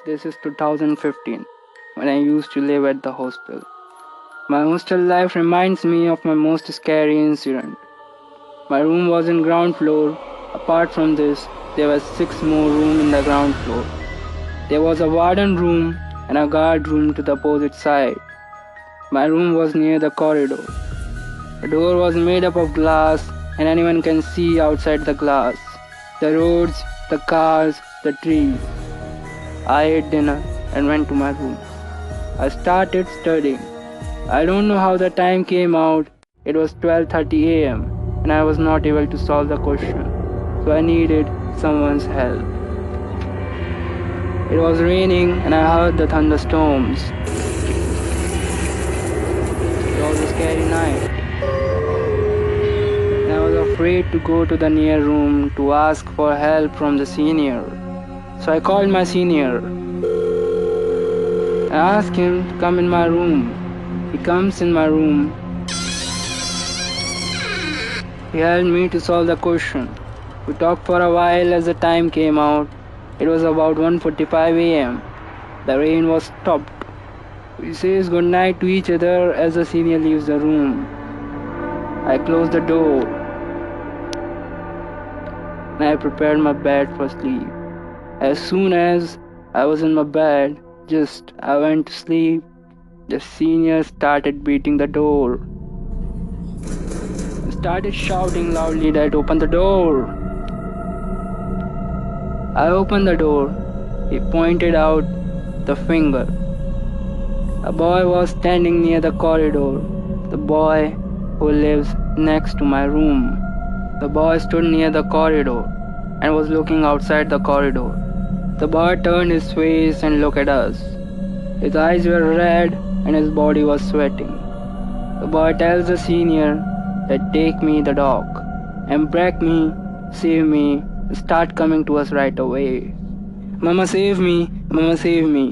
This is 2015, when I used to live at the hostel. My hostel life reminds me of my most scary incident. My room was in ground floor. Apart from this, there were 6 more rooms in the ground floor. There was a warden room and a guard room to the opposite side. My room was near the corridor. The door was made up of glass and anyone can see outside the glass. The roads, the cars, the trees. I ate dinner and went to my room. I started studying. I don't know how the time came out. It was 12:30 a.m. and I was not able to solve the question. So I needed someone's help. It was raining and I heard the thunderstorms. It was a scary night. And I was afraid to go to the near room to ask for help from the senior. So I called my senior. I asked him to come in my room. He comes in my room. He helped me to solve the question. We talked for a while as the time came out. It was about 1:45 a.m. The rain was stopped. We says goodnight to each other as the senior leaves the room. I closed the door and I prepared my bed for sleep. As soon as I was in my bed, I went to sleep, the senior started beating the door. He started shouting loudly that open the door. I opened the door. He pointed out the finger. A boy was standing near the corridor. The boy who lives next to my room. The boy stood near the corridor and was looking outside the corridor. The boy turned his face and looked at us. His eyes were red and his body was sweating. The boy tells the senior that take me the dog and break me, save me, start coming to us right away. Mama save me, Mama save me.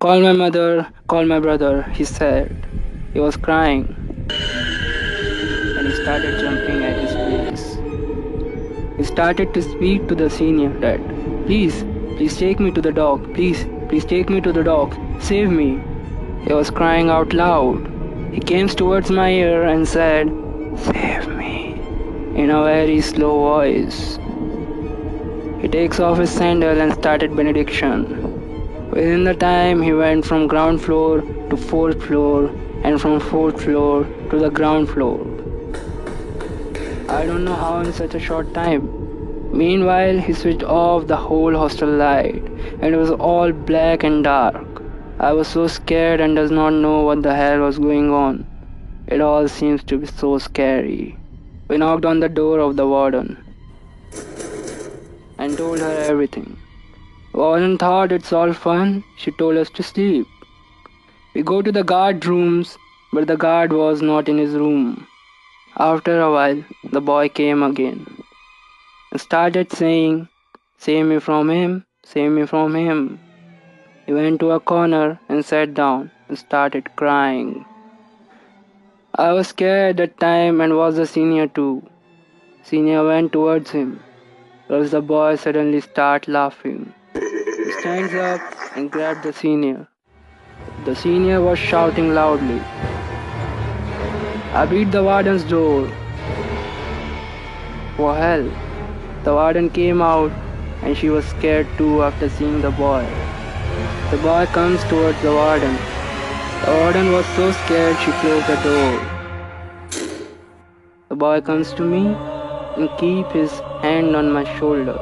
Call my mother, call my brother, he said. He was crying and he started jumping at his place. He started to speak to the senior that, please take me to the dog, please take me to the dog, save me. He was crying out loud. He came towards my ear and said, save me, in a very slow voice. He takes off his sandal and started benediction. Within the time, he went from ground floor to 4th floor and from 4th floor to the ground floor. I don't know how in such a short time. Meanwhile, he switched off the whole hostel light and it was all black and dark. I was so scared and does not know what the hell was going on. It all seems to be so scary. We knocked on the door of the warden and told her everything. Warden thought it's all fun. She told us to sleep. We go to the guard rooms, but the guard was not in his room. After a while, the boy came again and started saying, save me from him, save me from him. He went to a corner and sat down and started crying. I was scared at that time and was the senior too. Senior went towards him. But the boy suddenly started laughing. He stands up and grabbed the senior. The senior was shouting loudly. I beat the warden's door. For hell. The warden came out and she was scared too after seeing the boy. The boy comes towards the warden. The warden was so scared she closed the door. The boy comes to me and keeps his hand on my shoulder.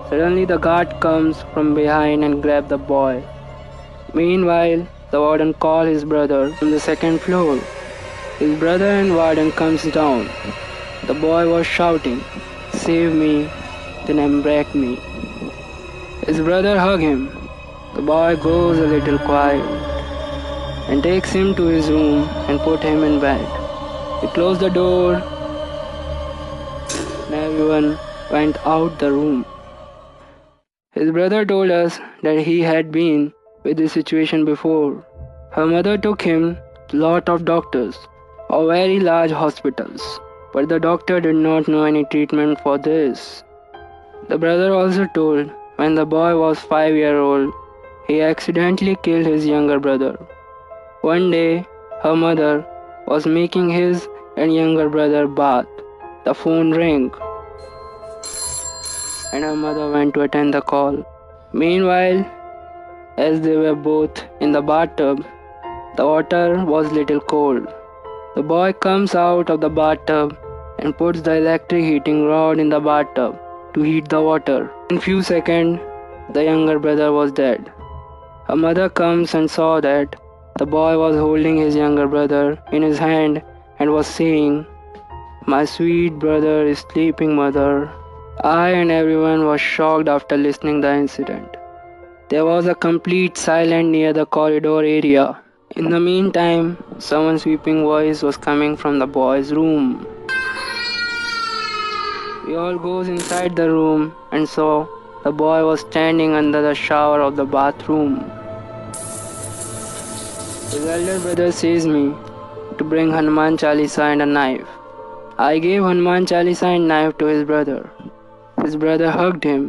Suddenly the guard comes from behind and grabs the boy. Meanwhile, the warden calls his brother from the 2nd floor. His brother and warden comes down. The boy was shouting, save me, then embrace me. His brother hugged him. The boy goes a little quiet and takes him to his room and put him in bed. He closed the door and everyone went out the room. His brother told us that he had been with this situation before. Her mother took him to lot of doctors or very large hospitals, but the doctor did not know any treatment for this. The brother also told when the boy was 5 years old, He accidentally killed his younger brother. One day, her mother was making his and younger brother bath. The phone rang, and her mother went to attend the call. Meanwhile, as they were both in the bathtub, the water was little cold. The boy comes out of the bathtub and puts the electric heating rod in the bathtub to heat the water. In few seconds, the younger brother was dead. Her mother comes and saw that the boy was holding his younger brother in his hand and was saying, "My sweet brother is sleeping, mother." I and everyone was shocked after listening the incident. There was a complete silence near the corridor area. In the meantime, someone's weeping voice was coming from the boy's room. We all goes inside the room and saw the boy was standing under the shower of the bathroom. His elder brother says me to bring Hanuman Chalisa and a knife. I gave Hanuman Chalisa and knife to his brother. His brother hugged him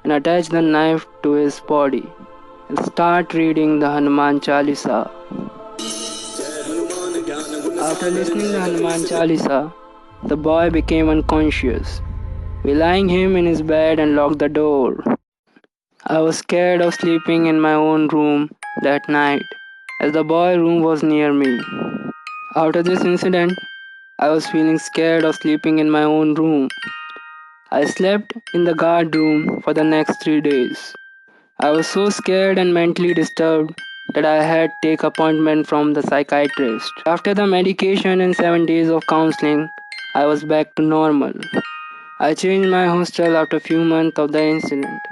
and attached the knife to his body and start reading the Hanuman Chalisa. After listening to Hanuman Chalisa, the boy became unconscious. We lying him in his bed and locked the door. I was scared of sleeping in my own room that night, as the boy room was near me. After this incident, I was feeling scared of sleeping in my own room. I slept in the guard room for the next 3 days. I was so scared and mentally disturbed that I had to take appointment from the psychiatrist. After the medication and 7 days of counseling, I was back to normal. I changed my hostel after a few months of the incident.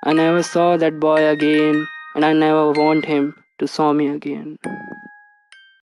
I never saw that boy again and I never want him to saw me again.